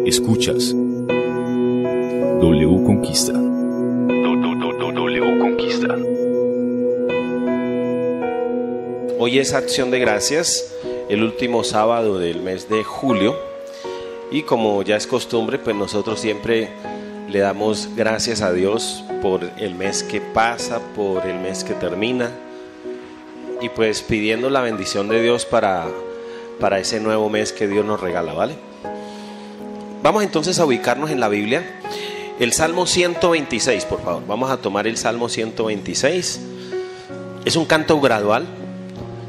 Escuchas W Conquista. W Conquista. Hoy es Acción de Gracias, el último sábado del mes de julio. Y como ya es costumbre, pues nosotros siempre le damos gracias a Dios por el mes que pasa, por el mes que termina. Y pues pidiendo la bendición de Dios para ese nuevo mes que Dios nos regala, ¿vale? Vamos entonces a ubicarnos en la Biblia. El Salmo 126, por favor. Vamos a tomar el Salmo 126. Es un canto gradual.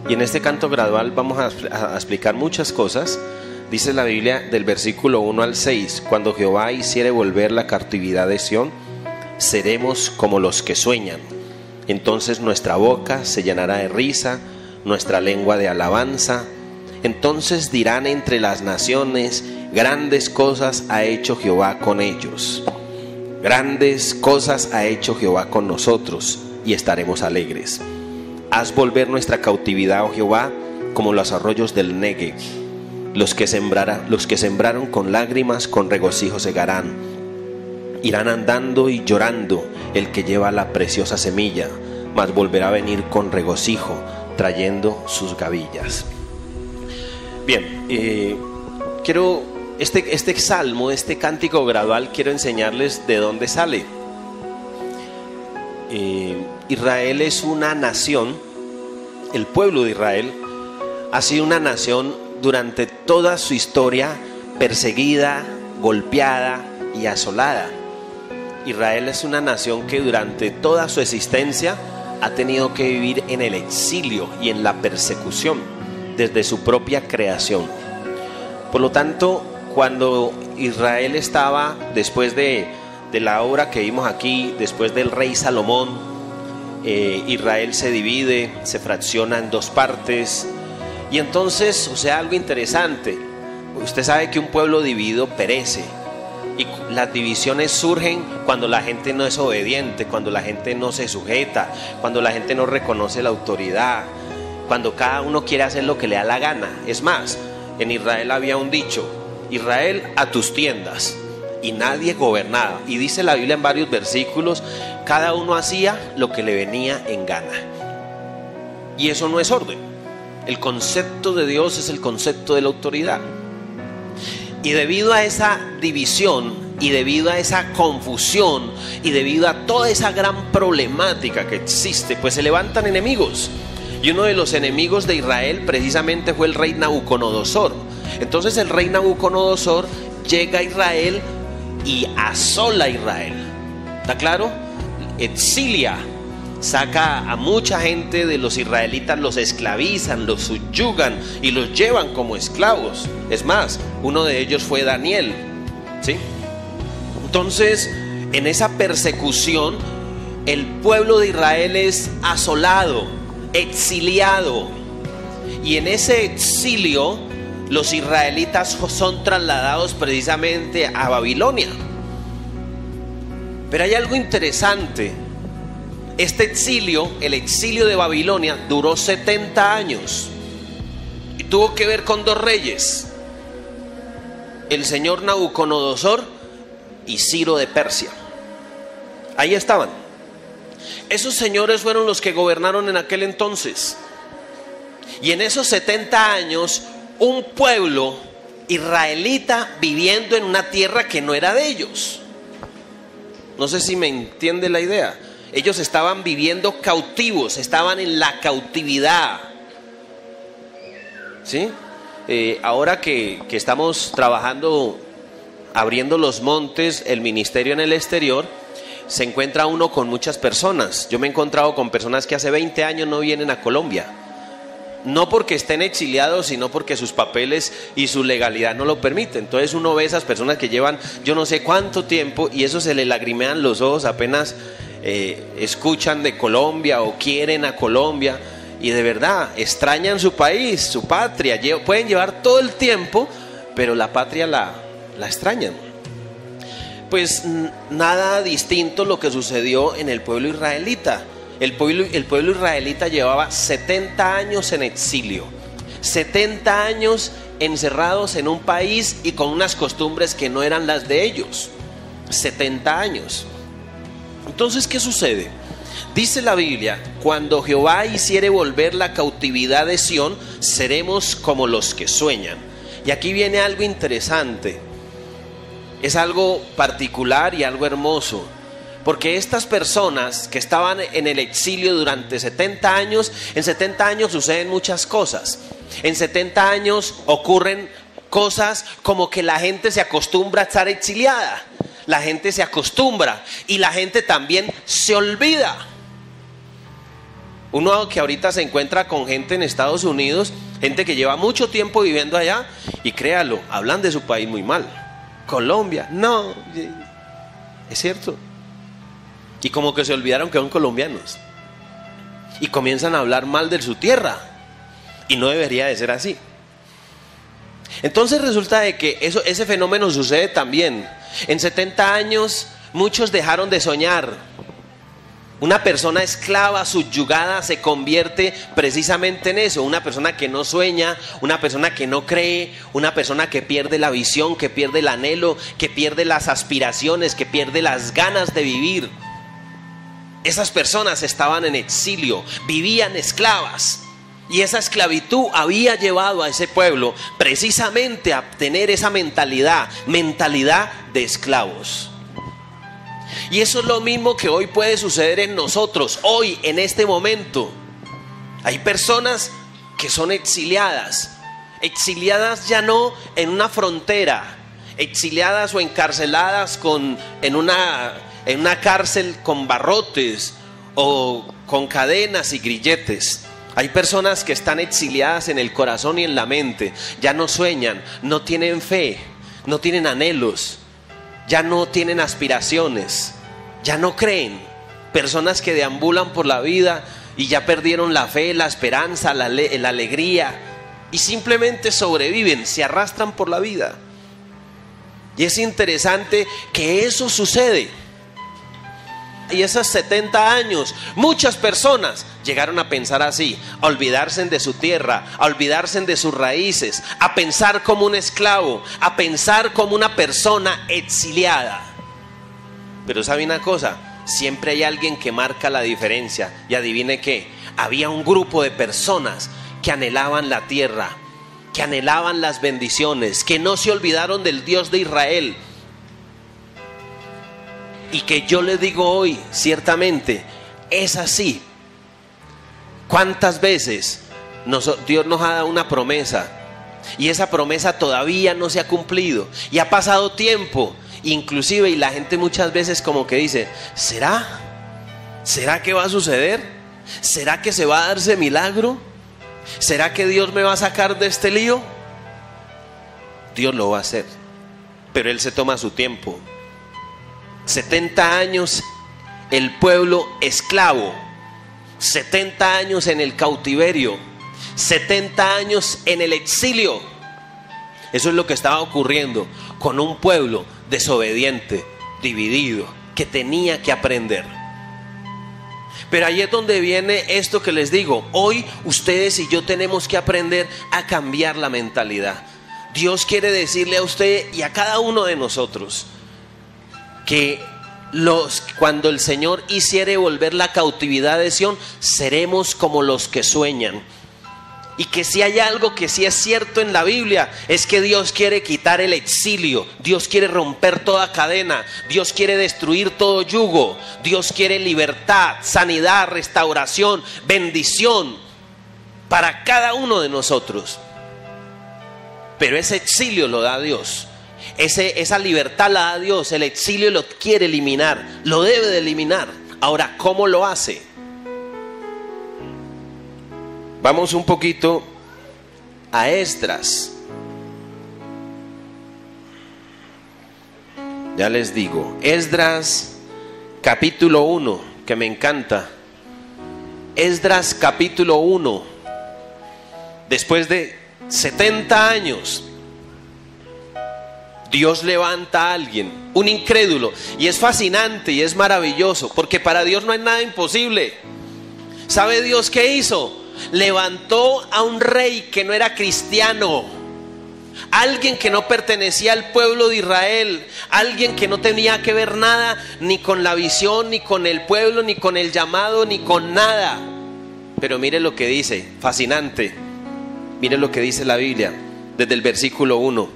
Y en este canto gradual vamos a explicar muchas cosas. Dice la Biblia del versículo 1 al 6: cuando Jehová hiciere volver la cautividad de Sión, seremos como los que sueñan. Entonces nuestra boca se llenará de risa, nuestra lengua de alabanza. Entonces dirán entre las naciones: grandes cosas ha hecho Jehová con ellos. Grandes cosas ha hecho Jehová con nosotros, y estaremos alegres. Haz volver nuestra cautividad, oh Jehová, como los arroyos del Negev. Los que sembraron con lágrimas, con regocijo segarán. Irán andando y llorando el que lleva la preciosa semilla, mas volverá a venir con regocijo, trayendo sus gavillas. Bien, quiero este salmo, este cántico gradual, quiero enseñarles de dónde sale. Israel es una nación, el pueblo de Israel ha sido una nación durante toda su historia perseguida, golpeada y asolada. Israel es una nación que durante toda su existencia ha tenido que vivir en el exilio y en la persecución desde su propia creación. Por lo tanto, cuando Israel estaba, después de la obra que vimos aquí, después del rey Salomón, Israel se divide, se fracciona en dos partes. Y entonces sucede algo interesante. Usted sabe que un pueblo dividido perece. Y las divisiones surgen cuando la gente no es obediente, cuando la gente no se sujeta, cuando la gente no reconoce la autoridad, cuando cada uno quiere hacer lo que le da la gana. Es más, en Israel había un dicho: Israel, a tus tiendas. Y nadie gobernaba. Y dice la Biblia en varios versículos: cada uno hacía lo que le venía en gana. Y eso no es orden. El concepto de Dios es el concepto de la autoridad. Y debido a esa división, y debido a esa confusión, y debido a toda esa gran problemática que existe, pues se levantan enemigos. Y uno de los enemigos de Israel precisamente fue el rey Nabucodonosor. Entonces el rey Nabucodonosor llega a Israel y asola a Israel. ¿Está claro? Exilia. Saca a mucha gente de los israelitas, los esclavizan, los subyugan y los llevan como esclavos. Es más, uno de ellos fue Daniel, ¿sí? Entonces, en esa persecución, el pueblo de Israel es asolado, exiliado. Y en ese exilio, los israelitas son trasladados precisamente a Babilonia. Pero hay algo interesante. Este exilio, el exilio de Babilonia, duró 70 años y tuvo que ver con dos reyes: el señor Nabucodonosor y Ciro de Persia. Ahí estaban. Esos señores fueron los que gobernaron en aquel entonces. Y en esos 70 años, un pueblo israelita viviendo en una tierra que no era de ellos. No sé si me entiende la idea. Ellos estaban viviendo cautivos, estaban en la cautividad. ¿Sí? Ahora que estamos trabajando, abriendo los montes, el ministerio en el exterior, se encuentra uno con muchas personas. Yo me he encontrado con personas que hace 20 años no vienen a Colombia. No porque estén exiliados, sino porque sus papeles y su legalidad no lo permiten. Entonces uno ve esas personas que llevan yo no sé cuánto tiempo y eso se le lagrimean los ojos apenas escuchan de Colombia o quieren a Colombia, y de verdad extrañan su país, su patria. Pueden llevar todo el tiempo, pero la patria la extrañan. Pues nada distinto lo que sucedió en el pueblo israelita. El pueblo israelita llevaba 70 años en exilio, 70 años encerrados en un país y con unas costumbres que no eran las de ellos. 70 años. Entonces, ¿qué sucede? Dice la Biblia: cuando Jehová hiciere volver la cautividad de Sión, seremos como los que sueñan. Y aquí viene algo interesante. Es algo particular y algo hermoso. Porque estas personas que estaban en el exilio durante 70 años, en 70 años suceden muchas cosas. En 70 años ocurren cosas como que la gente se acostumbra a estar exiliada. La gente se acostumbra y la gente también se olvida. Uno que ahorita se encuentra con gente en Estados Unidos, gente que lleva mucho tiempo viviendo allá, y créalo, hablan de su país muy mal. Colombia, no, es cierto. Y como que se olvidaron que son colombianos. Y comienzan a hablar mal de su tierra. Y no debería de ser así. Entonces resulta de que ese fenómeno sucede también. En 70 años muchos dejaron de soñar. Una persona esclava, subyugada, se convierte precisamente en eso. Una persona que no sueña, una persona que no cree, una persona que pierde la visión, que pierde el anhelo, que pierde las aspiraciones, que pierde las ganas de vivir. Esas personas estaban en exilio, vivían esclavas. Y esa esclavitud había llevado a ese pueblo precisamente a tener esa mentalidad de esclavos. Y eso es lo mismo que hoy puede suceder en nosotros, hoy, en este momento. Hay personas que son exiliadas ya no en una frontera, exiliadas o encarceladas en una cárcel con barrotes o con cadenas y grilletes. Hay personas que están exiliadas en el corazón y en la mente. Ya no sueñan, no tienen fe, no tienen anhelos, ya no tienen aspiraciones, ya no creen. Personas que deambulan por la vida y ya perdieron la fe, la esperanza, la alegría, y simplemente sobreviven, se arrastran por la vida. Y es interesante que eso sucede. Y esos 70 años, muchas personas llegaron a pensar así, a olvidarse de su tierra, a olvidarse de sus raíces, a pensar como un esclavo, a pensar como una persona exiliada. Pero ¿sabe una cosa? Siempre hay alguien que marca la diferencia. Y adivine qué, había un grupo de personas que anhelaban la tierra, que anhelaban las bendiciones, que no se olvidaron del Dios de Israel. Y que yo les digo hoy, ciertamente, es así. ¿Cuántas veces Dios nos ha dado una promesa y esa promesa todavía no se ha cumplido? Y ha pasado tiempo, inclusive, y la gente muchas veces como que dice: ¿será? ¿Será que va a suceder? ¿Será que se va a dar ese milagro? ¿Será que Dios me va a sacar de este lío? Dios lo va a hacer, pero Él se toma su tiempo. 70 años el pueblo esclavo, 70 años en el cautiverio, 70 años en el exilio. Eso es lo que estaba ocurriendo con un pueblo desobediente, dividido, que tenía que aprender. Pero ahí es donde viene esto que les digo. Hoy ustedes y yo tenemos que aprender a cambiar la mentalidad. Dios quiere decirle a usted y a cada uno de nosotros que cuando el Señor hiciere volver la cautividad de Sión, seremos como los que sueñan. Y que si hay algo que sí es cierto en la Biblia, es que Dios quiere quitar el exilio, Dios quiere romper toda cadena, Dios quiere destruir todo yugo, Dios quiere libertad, sanidad, restauración, bendición para cada uno de nosotros. Pero ese exilio lo da Dios. Esa libertad la da Dios. El exilio lo quiere eliminar, lo debe de eliminar. Ahora, ¿cómo lo hace? Vamos un poquito a Esdras. Ya les digo, Esdras capítulo 1, que me encanta. Esdras capítulo 1. Después de 70 años, Dios levanta a alguien, un incrédulo, y es fascinante y es maravilloso, porque para Dios no hay nada imposible. ¿Sabe Dios qué hizo? Levantó a un rey que no era cristiano, alguien que no pertenecía al pueblo de Israel, alguien que no tenía que ver nada ni con la visión, ni con el pueblo, ni con el llamado, ni con nada. Pero mire lo que dice, fascinante. Mire lo que dice la Biblia desde el versículo 1.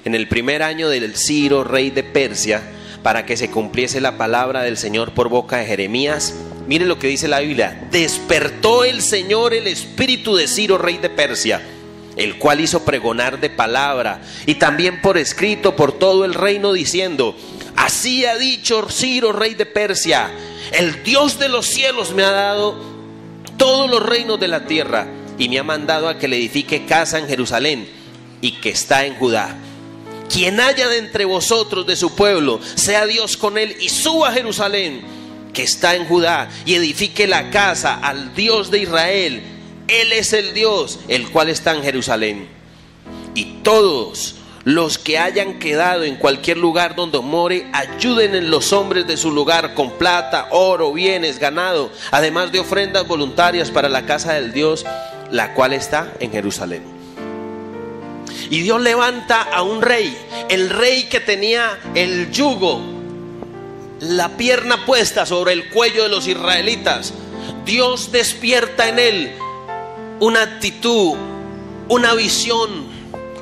En el primer año del Ciro, rey de Persia, para que se cumpliese la palabra del Señor por boca de Jeremías, mire lo que dice la Biblia: despertó el Señor el espíritu de Ciro, rey de Persia, el cual hizo pregonar de palabra y también por escrito por todo el reino, diciendo: así ha dicho Ciro, rey de Persia, el Dios de los cielos me ha dado todos los reinos de la tierra, y me ha mandado a que le edifique casa en Jerusalén, y que está en Judá. Quien haya de entre vosotros de su pueblo, sea Dios con él, y suba a Jerusalén, que está en Judá, y edifique la casa al Dios de Israel. Él es el Dios, el cual está en Jerusalén. Y todos los que hayan quedado en cualquier lugar donde more, ayuden en los hombres de su lugar con plata, oro, bienes, ganado, además de ofrendas voluntarias para la casa del Dios, la cual está en Jerusalén. Y Dios levanta a un rey, el rey que tenía el yugo, la pierna puesta sobre el cuello de los israelitas. Dios despierta en él una actitud, una visión,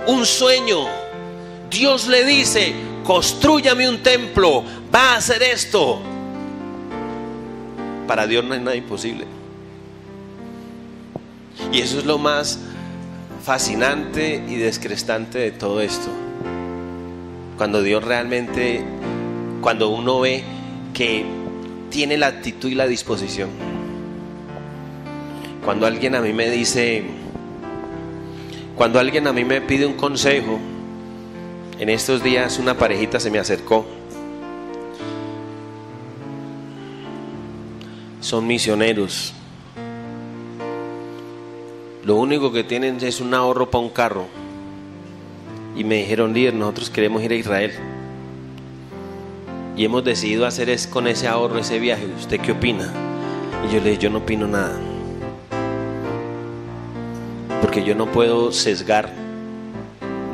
un sueño. Dios le dice: constrúyame un templo, va a hacer esto. Para Dios no hay nada imposible. Y eso es lo más fascinante y descrestante de todo esto. Cuando Dios realmente, cuando uno ve que tiene la actitud y la disposición. Cuando alguien a mí me dice, cuando alguien a mí me pide un consejo, en estos días una parejita se me acercó. Son misioneros. Lo único que tienen es un ahorro para un carro. Y me dijeron: líder, nosotros queremos ir a Israel. Y hemos decidido hacer con ese ahorro ese viaje. ¿Usted qué opina? Y yo le dije: yo no opino nada. Porque yo no puedo sesgar,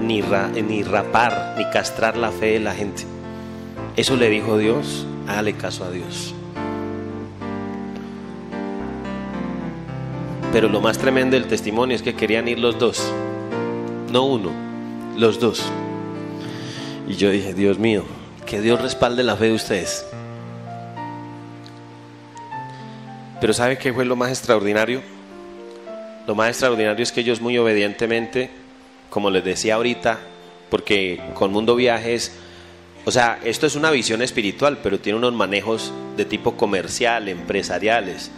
ni rapar, ni castrar la fe de la gente. Eso le dijo Dios, hágale caso a Dios. Pero lo más tremendo del testimonio es que querían ir los dos, no uno, los dos. Y yo dije: Dios mío, que Dios respalde la fe de ustedes. Pero ¿sabe qué fue lo más extraordinario? Lo más extraordinario es que ellos muy obedientemente, como les decía ahorita, porque con Mundo Viajes, o sea, esto es una visión espiritual, pero tiene unos manejos de tipo comercial, empresariales.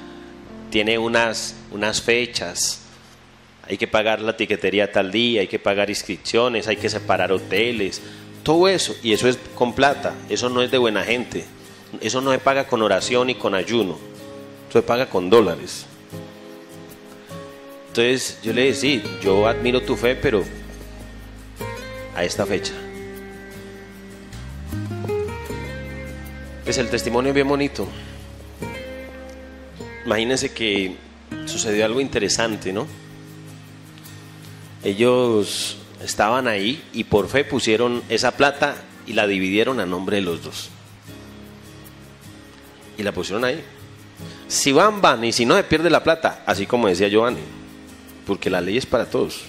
Tiene unas fechas, hay que pagar la tiquetería tal día, hay que pagar inscripciones, hay que separar hoteles, todo eso, y eso es con plata, eso no es de buena gente, eso no se paga con oración y con ayuno, eso se paga con dólares. Entonces yo le decía: sí, yo admiro tu fe, pero a esta fecha. Pues el testimonio es bien bonito. Imagínense que sucedió algo interesante, ¿no? Ellos estaban ahí y por fe pusieron esa plata y la dividieron a nombre de los dos. Y la pusieron ahí. Si van, y si no se pierde la plata, así como decía Giovanni, porque la ley es para todos.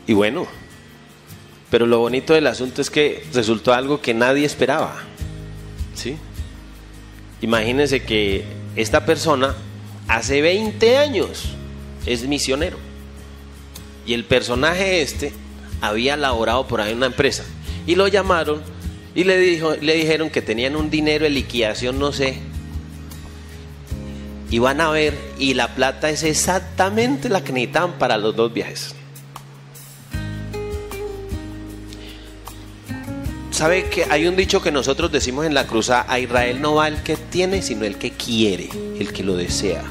Y bueno, pero lo bonito del asunto es que resultó algo que nadie esperaba, ¿sí? Imagínense que esta persona hace 20 años es misionero. Y el personaje había laborado por ahí en una empresa. Y lo llamaron y le dijeron que tenían un dinero de liquidación, no sé. Y van a ver, y la plata es exactamente la que necesitaban para los dos viajes. ¿Sabe que hay un dicho que nosotros decimos en la cruzada? A Israel no va el que tiene, sino el que quiere, el que lo desea.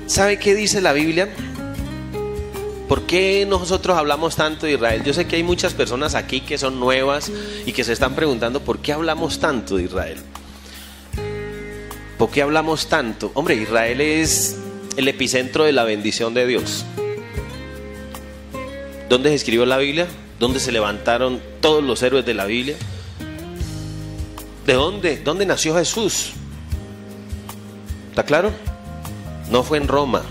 ¿Sabe qué dice la Biblia? ¿Por qué nosotros hablamos tanto de Israel? Yo sé que hay muchas personas aquí que son nuevas y que se están preguntando: ¿por qué hablamos tanto de Israel? ¿Por qué hablamos tanto? Hombre, Israel es el epicentro de la bendición de Dios. ¿Dónde se escribió la Biblia? ¿Dónde se levantaron todos los héroes de la Biblia? ¿De dónde? ¿Dónde nació Jesús? ¿Está claro? No fue en Roma,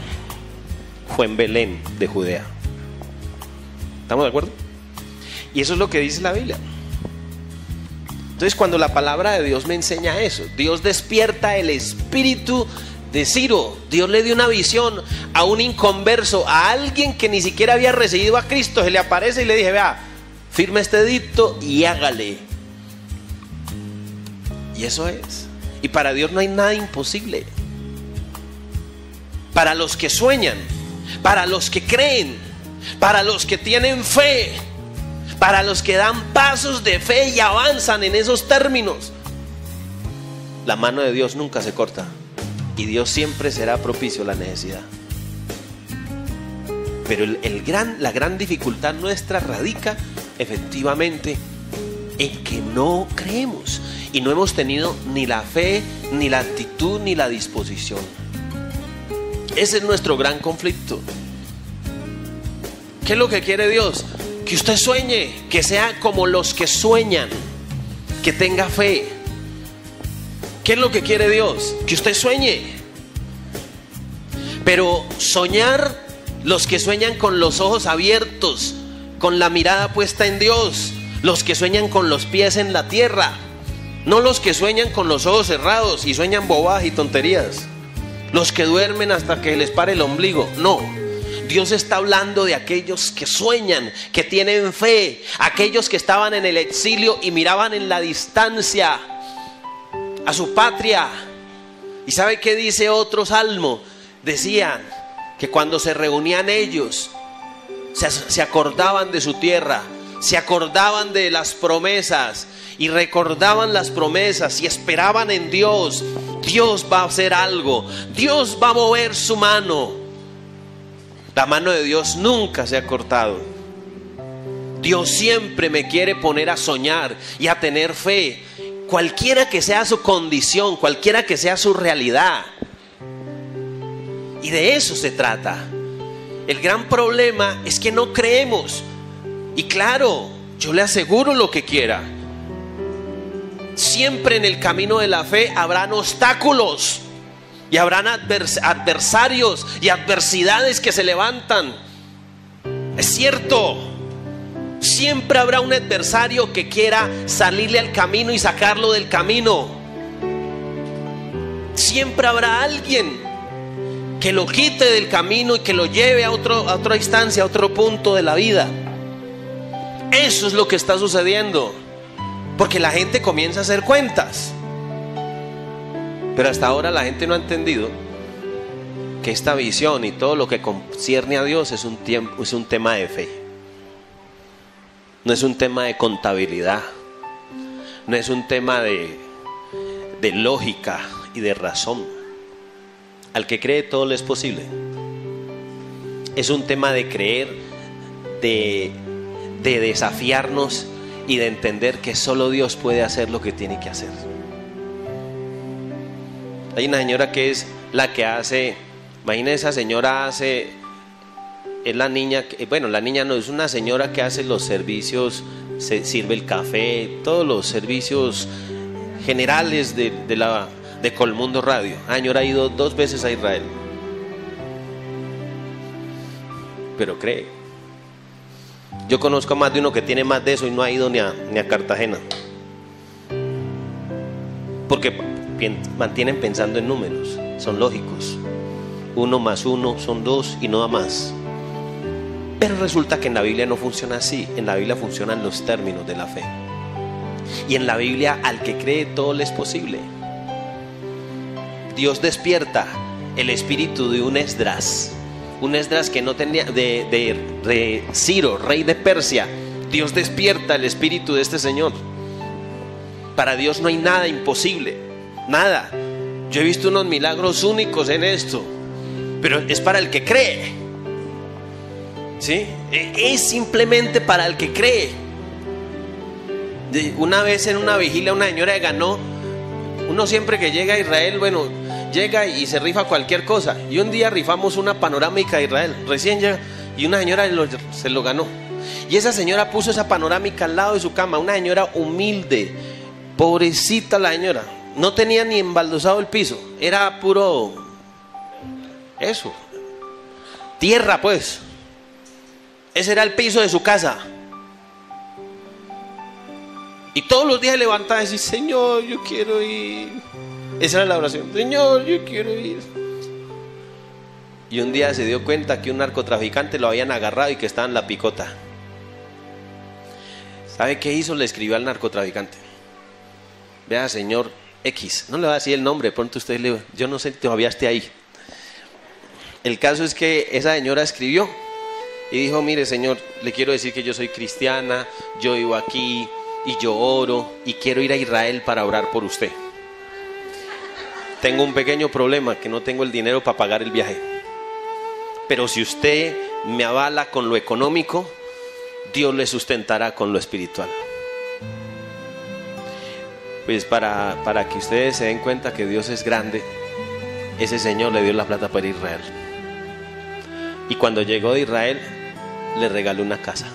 fue en Belén de Judea. ¿Estamos de acuerdo? Y eso es lo que dice la Biblia. Entonces, cuando la palabra de Dios me enseña eso, Dios despierta el espíritu de Ciro. Dios le dio una visión a un inconverso, a alguien que ni siquiera había recibido a Cristo. Se le aparece y le dije: vea, firme este edicto y hágale. Y eso es. Y para Dios no hay nada imposible. Para los que sueñan, para los que creen, para los que tienen fe, para los que dan pasos de fe y avanzan en esos términos, la mano de Dios nunca se corta. Y Dios siempre será propicio a la necesidad. Pero la gran dificultad nuestra radica efectivamente en que no creemos. Y no hemos tenido ni la fe, ni la actitud, ni la disposición. Ese es nuestro gran conflicto. ¿Qué es lo que quiere Dios? Que usted sueñe, que sea como los que sueñan, que tenga fe. ¿Qué es lo que quiere Dios? Que usted sueñe. Pero soñar, los que sueñan con los ojos abiertos, con la mirada puesta en Dios, los que sueñan con los pies en la tierra, no los que sueñan con los ojos cerrados y sueñan bobadas y tonterías, los que duermen hasta que les pare el ombligo. No, Dios está hablando de aquellos que sueñan, que tienen fe, aquellos que estaban en el exilio y miraban en la distancia a su patria. ¿Y sabe qué dice otro salmo? Decían que cuando se reunían ellos, se acordaban de su tierra, se acordaban de las promesas y recordaban las promesas y esperaban en Dios. Dios va a hacer algo, Dios va a mover su mano. La mano de Dios nunca se ha cortado. Dios siempre me quiere poner a soñar y a tener fe, cualquiera que sea su condición, cualquiera que sea su realidad. Y de eso se trata. El gran problema es que no creemos. Y claro, yo le aseguro lo que quiera, siempre en el camino de la fe habrán obstáculos y habrán adversarios y adversidades que se levantan. Es cierto, siempre habrá un adversario que quiera salirle al camino y sacarlo del camino. Siempre habrá alguien que lo quite del camino y que lo lleve a otra instancia, a otro punto de la vida. Eso es lo que está sucediendo, porque la gente comienza a hacer cuentas. Pero hasta ahora la gente no ha entendido que esta visión y todo lo que concierne a Dios es un tema de fe. No es un tema de contabilidad. No es un tema de lógica y de razón. Al que cree todo le es posible. Es un tema de creer, de desafiarnos y de entender que solo Dios puede hacer lo que tiene que hacer. Hay una señora que es la que hace, imagínense, esa señora hace, es la niña, bueno, la niña no, es una señora que hace los servicios, se sirve el café, todos los servicios generales de Colmundo Radio. La señora ha ido 2 veces a Israel, pero cree. Yo conozco a más de uno que tiene más de eso y no ha ido ni a Cartagena, porque mantienen pensando en números, son lógicos. 1 más 1 son 2 y no da más. Pero resulta que en la Biblia no funciona así. En la Biblia funcionan los términos de la fe. Y en la Biblia al que cree todo le es posible. Dios despierta el espíritu de un Esdras que no tenía, de Ciro, rey de Persia. Dios despierta el espíritu de este señor. Para Dios no hay nada imposible, nada. Yo he visto unos milagros únicos en esto, pero es para el que cree, ¿sí? Es simplemente para el que cree. Una vez en una vigilia una señora ganó. Uno siempre que llega a Israel, bueno, llega y se rifa cualquier cosa. Y un día rifamos una panorámica de Israel, recién llega, y una señora se lo ganó. Y esa señora puso esa panorámica al lado de su cama, una señora humilde, pobrecita la señora, no tenía ni embaldosado el piso, era puro, eso, tierra pues. Ese era el piso de su casa. Y todos los días levantaba y decía: Señor, yo quiero ir. Esa era la oración: Señor, yo quiero ir. Y un día se dio cuenta que un narcotraficante lo habían agarrado y que estaba en la picota. ¿Sabe qué hizo? Le escribió al narcotraficante: vea, señor X, no le va a decir el nombre, pronto usted le... Yo no sé, todavía esté ahí. El caso es que esa señora escribió y dijo: mire, señor, le quiero decir que yo soy cristiana, yo vivo aquí y yo oro y quiero ir a Israel para orar por usted. Tengo un pequeño problema, que no tengo el dinero para pagar el viaje, pero si usted me avala con lo económico, Dios le sustentará con lo espiritual. Pues para que ustedes se den cuenta que Dios es grande, ese señor le dio la plata para Israel. Y cuando llegó de Israel, le regaló una casa.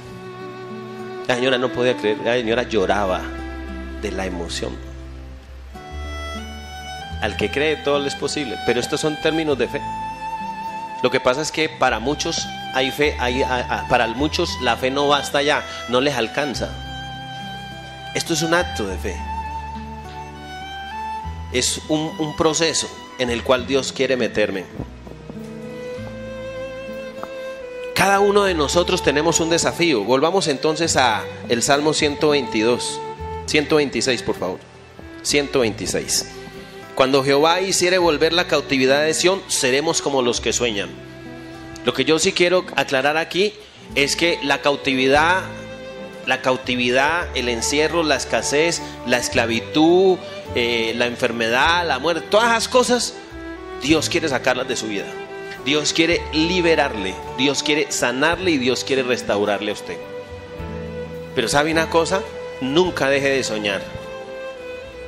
La señora no podía creer, la señora lloraba de la emoción. Al que cree todo le es posible, pero estos son términos de fe. Lo que pasa es que para muchos hay fe, para muchos la fe no basta ya, no les alcanza. Esto es un acto de fe. Es un proceso en el cual Dios quiere meterme. Cada uno de nosotros tenemos un desafío. Volvamos entonces a el Salmo 126, por favor. 126. Cuando Jehová hiciere volver la cautividad de Sión, seremos como los que sueñan. Lo que yo sí quiero aclarar aquí es que la cautividad, el encierro, la escasez, la esclavitud, la enfermedad, la muerte, todas esas cosas, Dios quiere sacarlas de su vida. Dios quiere liberarle, Dios quiere sanarle y Dios quiere restaurarle a usted. Pero ¿sabe una cosa? Nunca deje de soñar.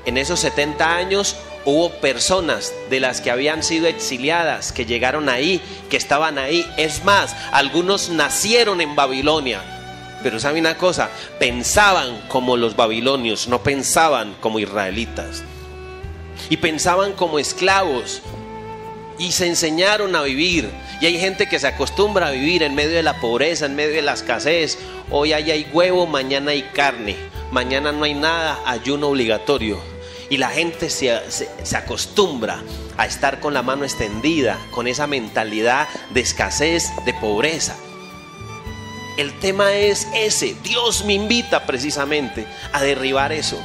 En esos 70 años hubo personas de las que habían sido exiliadas, que llegaron ahí, que estaban ahí. Es más, algunos nacieron en Babilonia. Pero ¿sabe una cosa? Pensaban como los babilonios, no pensaban como israelitas. Y pensaban como esclavos. Y se enseñaron a vivir. Y hay gente que se acostumbra a vivir en medio de la pobreza, en medio de la escasez. Hoy hay huevo, mañana hay carne, mañana no hay nada, ayuno obligatorio. Y la gente se acostumbra a estar con la mano extendida, con esa mentalidad de escasez, de pobreza. El tema es ese. Dios me invita precisamente a derribar eso.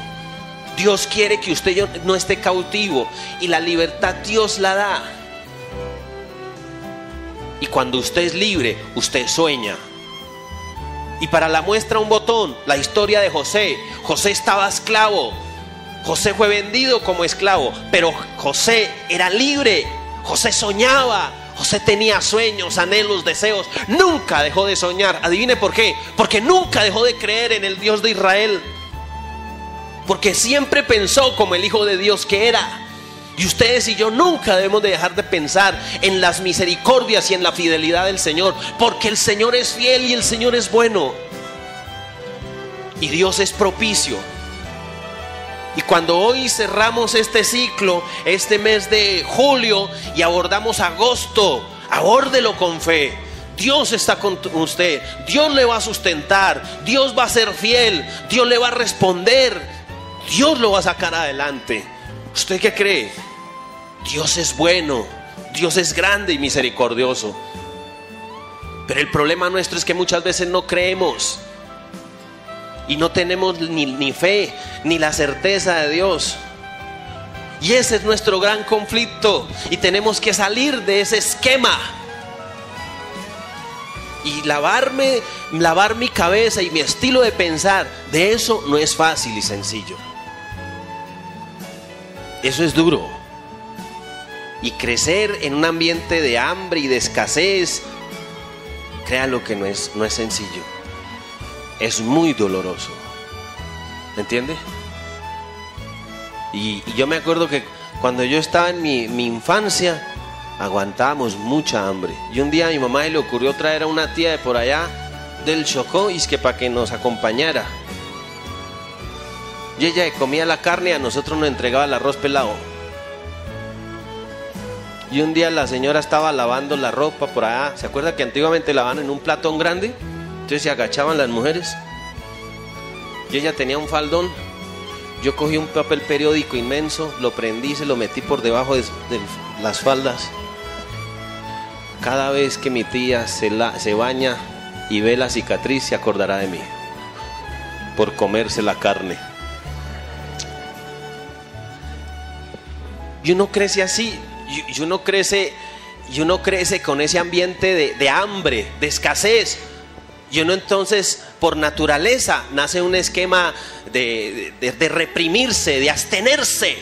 Dios quiere que usted no esté cautivo, y la libertad Dios la da. Y cuando usted es libre, usted sueña. Y para la muestra un botón, la historia de José. José estaba esclavo. José fue vendido como esclavo, pero José era libre. José soñaba. José tenía sueños, anhelos, deseos. Nunca dejó de soñar. Adivine por qué. Porque nunca dejó de creer en el Dios de Israel. Porque siempre pensó como el Hijo de Dios que era. Y ustedes y yo nunca debemos de dejar de pensar en las misericordias y en la fidelidad del Señor, porque el Señor es fiel y el Señor es bueno. Y Dios es propicio. Y cuando hoy cerramos este ciclo, este mes de julio, y abordamos agosto, abórdelo con fe. Dios está con usted. Dios le va a sustentar. Dios va a ser fiel. Dios le va a responder. Dios lo va a sacar adelante. ¿Usted qué cree? Dios es bueno. Dios es grande y misericordioso. Pero el problema nuestro es que muchas veces no creemos. Y no tenemos ni fe, ni la certeza de Dios. Y ese es nuestro gran conflicto. Y tenemos que salir de ese esquema. Y lavar mi cabeza y mi estilo de pensar. De eso no es fácil y sencillo. Eso es duro. Y crecer en un ambiente de hambre y de escasez, créalo que no es sencillo. Es muy doloroso. ¿Me entiende? Y yo me acuerdo que Cuando yo estaba en mi infancia, aguantábamos mucha hambre. Y un día a mi mamá le ocurrió traer a una tía de por allá del Chocó, y es que para que nos acompañara. Y ella comía la carne y a nosotros nos entregaba el arroz pelado. Y un día la señora estaba lavando la ropa por allá. ¿Se acuerda que antiguamente lavaban en un platón grande? Entonces se agachaban las mujeres. Y ella tenía un faldón. Yo cogí un papel periódico inmenso, lo prendí, se lo metí por debajo de las faldas. Cada vez que mi tía se baña y ve la cicatriz, se acordará de mí por comerse la carne. Y uno crece así, y uno crece con ese ambiente de hambre, de escasez. Y uno entonces, por naturaleza, nace un esquema de reprimirse, de abstenerse.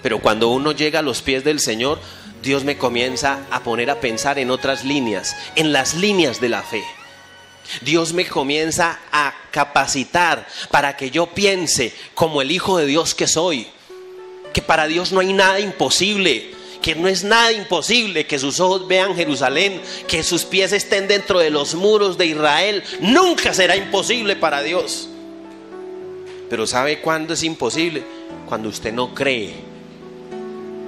Pero cuando uno llega a los pies del Señor, Dios me comienza a poner a pensar en otras líneas, en las líneas de la fe. Dios me comienza a capacitar para que yo piense como el Hijo de Dios que soy, que para Dios no hay nada imposible, que no es nada imposible que sus ojos vean Jerusalén, que sus pies estén dentro de los muros de Israel. Nunca será imposible para Dios. Pero ¿sabe cuándo es imposible? Cuando usted no cree.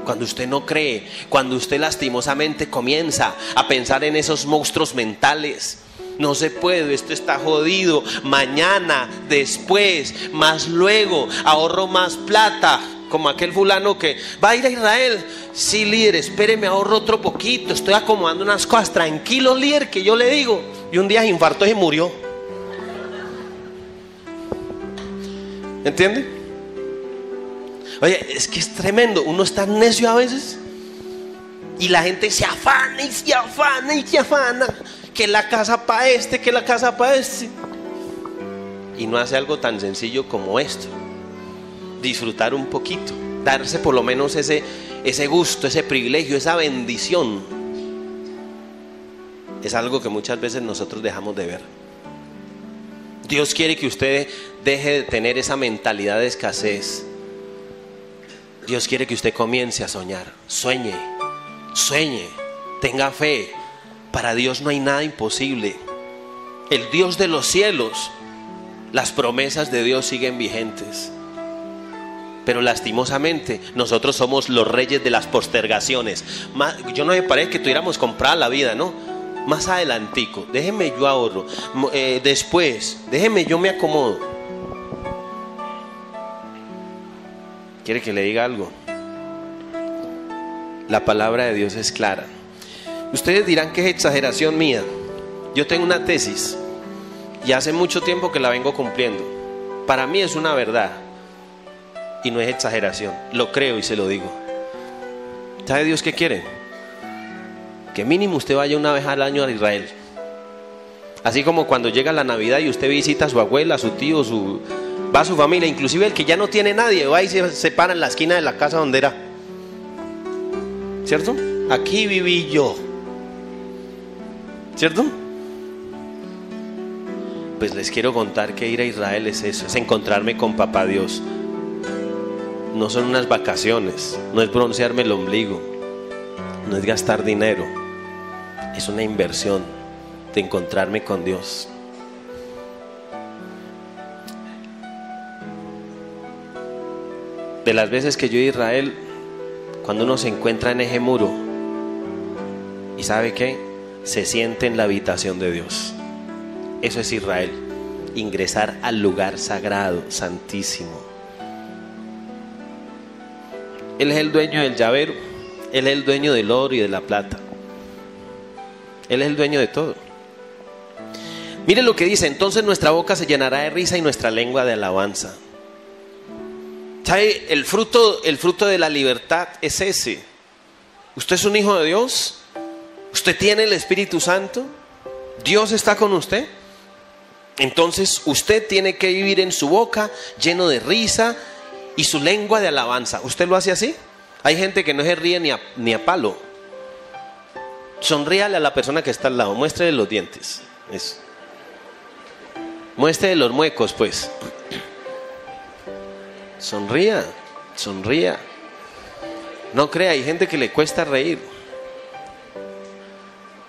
Cuando usted no cree, cuando usted lastimosamente comienza a pensar en esos monstruos mentales. No se puede, esto está jodido. Mañana, después, más luego, ahorro más plata. Como aquel fulano que va a ir a Israel. Sí, líder, espéreme, ahorro otro poquito, estoy acomodando unas cosas. Tranquilo, líder, que yo le digo. Y un día se infartó y murió. ¿Entiende? Oye, es que es tremendo. Uno está necio a veces y la gente se afana y se afana y se afana. Que la casa para este, que la casa para este. Y no hace algo tan sencillo como esto. Disfrutar un poquito, darse por lo menos ese gusto, ese privilegio, esa bendición. Es algo que muchas veces nosotros dejamos de ver. Dios quiere que usted deje de tener esa mentalidad de escasez. Dios quiere que usted comience a soñar. Sueñe, tenga fe. Para Dios no hay nada imposible. El Dios de los cielos, las promesas de Dios siguen vigentes. Pero lastimosamente nosotros somos los reyes de las postergaciones. Yo no me parece que tuviéramos comprada la vida, ¿no? Más adelantico, déjeme yo ahorro, después, déjeme yo me acomodo. ¿Quiere que le diga algo? La palabra de Dios es clara. Ustedes dirán que es exageración mía. Yo tengo una tesis y hace mucho tiempo que la vengo cumpliendo. Para mí es una verdad. Y no es exageración, lo creo y se lo digo. ¿Sabe Dios qué quiere? Que mínimo usted vaya una vez al año a Israel. Así como cuando llega la Navidad y usted visita a su abuela, a su tío, va a su familia. Inclusive el que ya no tiene nadie, va y se para en la esquina de la casa donde era. ¿Cierto? Aquí viví yo. ¿Cierto? Pues les quiero contar que ir a Israel es eso, es encontrarme con Papá Dios. No son unas vacaciones, no es broncearme el ombligo, no es gastar dinero, es una inversión de encontrarme con Dios. De las veces que yo he ido a Israel, cuando uno se encuentra en ese muro y ¿sabe qué? Se siente en la habitación de Dios. Eso es Israel, ingresar al lugar sagrado, santísimo. Él es el dueño del llavero, Él es el dueño del oro y de la plata. Él es el dueño de todo. Mire lo que dice: entonces nuestra boca se llenará de risa y nuestra lengua de alabanza. ¿Sabe? El fruto de la libertad es ese. Usted es un hijo de Dios, usted tiene el Espíritu Santo, Dios está con usted. Entonces usted tiene que vivir en su boca lleno de risa y su lengua de alabanza. ¿Usted lo hace así? Hay gente que no se ríe ni a palo. Sonríale a la persona que está al lado, muéstrele los dientes. Eso. Muéstrele los muecos, pues. Sonría. No crea, hay gente que le cuesta reír.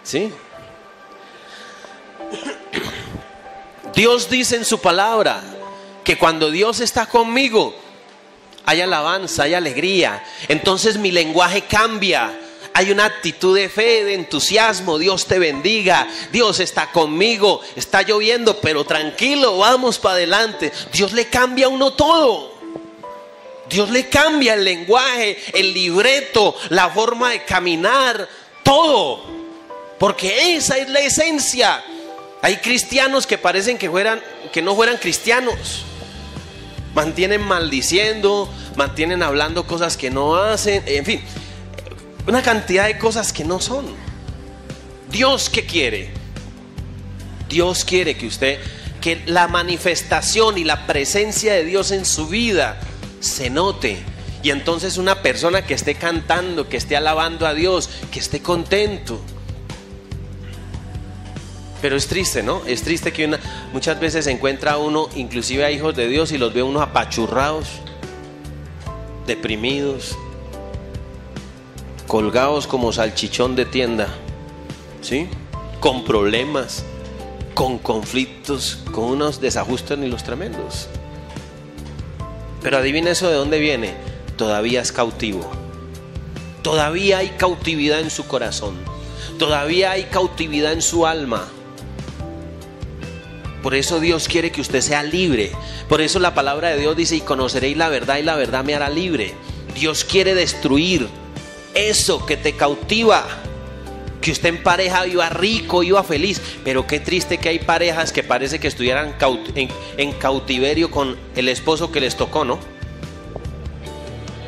¿Sí? Dios dice en su palabra que cuando Dios está conmigo hay alabanza, hay alegría. Entonces mi lenguaje cambia. Hay una actitud de fe, de entusiasmo. Dios te bendiga, Dios está conmigo. Está lloviendo, pero tranquilo, vamos para adelante. Dios le cambia a uno todo. Dios le cambia el lenguaje, el libreto, la forma de caminar, todo. Porque esa es la esencia. Hay cristianos que parecen que no fueran cristianos. Mantienen maldiciendo, mantienen hablando cosas que no hacen, en fin, una cantidad de cosas que no son. Dios, ¿qué quiere? Dios quiere que la manifestación y la presencia de Dios en su vida se note. Y entonces una persona que esté cantando, que esté alabando a Dios, que esté contento. Pero es triste, ¿no? Es triste que muchas veces se encuentra uno, inclusive a hijos de Dios, y los ve unos apachurrados, deprimidos, colgados como salchichón de tienda, ¿sí? Con problemas, con conflictos, con unos desajustes ni los tremendos. Pero adivina eso de dónde viene. Todavía es cautivo. Todavía hay cautividad en su corazón. Todavía hay cautividad en su alma. Por eso Dios quiere que usted sea libre. Por eso la palabra de Dios dice: y conoceréis la verdad, y la verdad me hará libre. Dios quiere destruir eso que te cautiva. Que usted en pareja iba rico, iba feliz. Pero qué triste que hay parejas que parece que estuvieran en cautiverio con el esposo que les tocó, ¿no?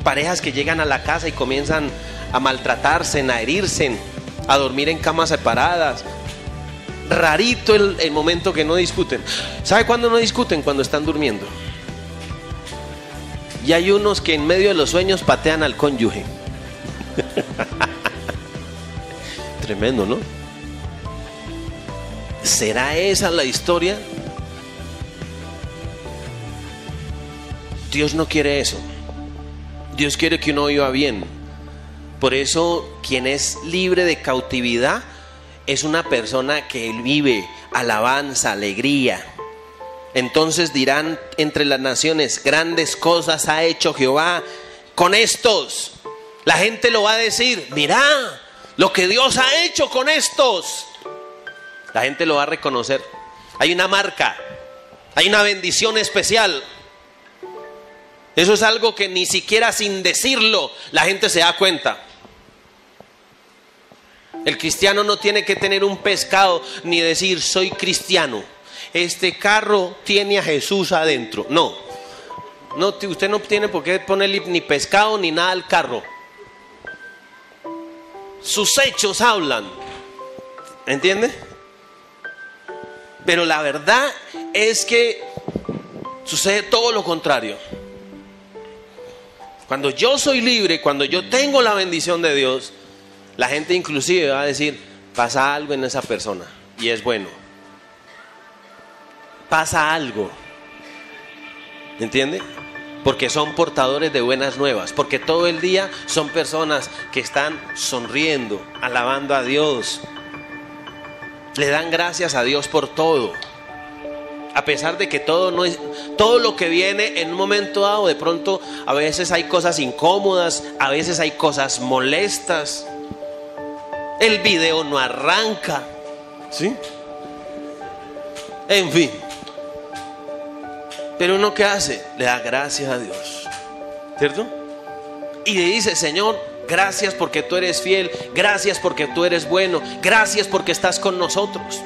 Parejas que llegan a la casa y comienzan a maltratarse, a herirse, a dormir en camas separadas. Rarito el momento que no discuten. ¿Sabe cuándo no discuten? Cuando están durmiendo. Y hay unos que en medio de los sueños patean al cónyuge. Tremendo, ¿no? ¿Será esa la historia? Dios no quiere eso. Dios quiere que uno viva bien. Por eso quien es libre de cautividad es una persona que vive alabanza, alegría. Entonces dirán entre las naciones: grandes cosas ha hecho Jehová con estos. La gente lo va a decir: mirá lo que Dios ha hecho con estos. La gente lo va a reconocer. Hay una marca, hay una bendición especial. Eso es algo que ni siquiera sin decirlo la gente se da cuenta. El cristiano no tiene que tener un pescado ni decir: soy cristiano, este carro tiene a Jesús adentro. No, usted no tiene por qué ponerle ni pescado ni nada al carro. Sus hechos hablan, ¿entiende? Pero la verdad es que sucede todo lo contrario. Cuando yo soy libre, cuando yo tengo la bendición de Dios, la gente inclusive va a decir: pasa algo en esa persona, y es bueno. Pasa algo, ¿entiende? Porque son portadores de buenas nuevas, porque todo el día son personas que están sonriendo, alabando a Dios, le dan gracias a Dios por todo. A pesar de que todo lo que viene en un momento dado, de pronto a veces hay cosas incómodas, a veces hay cosas molestas. El video no arranca, ¿sí? En fin. Pero uno, ¿qué hace? Le da gracias a Dios, ¿cierto? Y le dice: Señor, gracias porque tú eres fiel, gracias porque tú eres bueno, gracias porque estás con nosotros.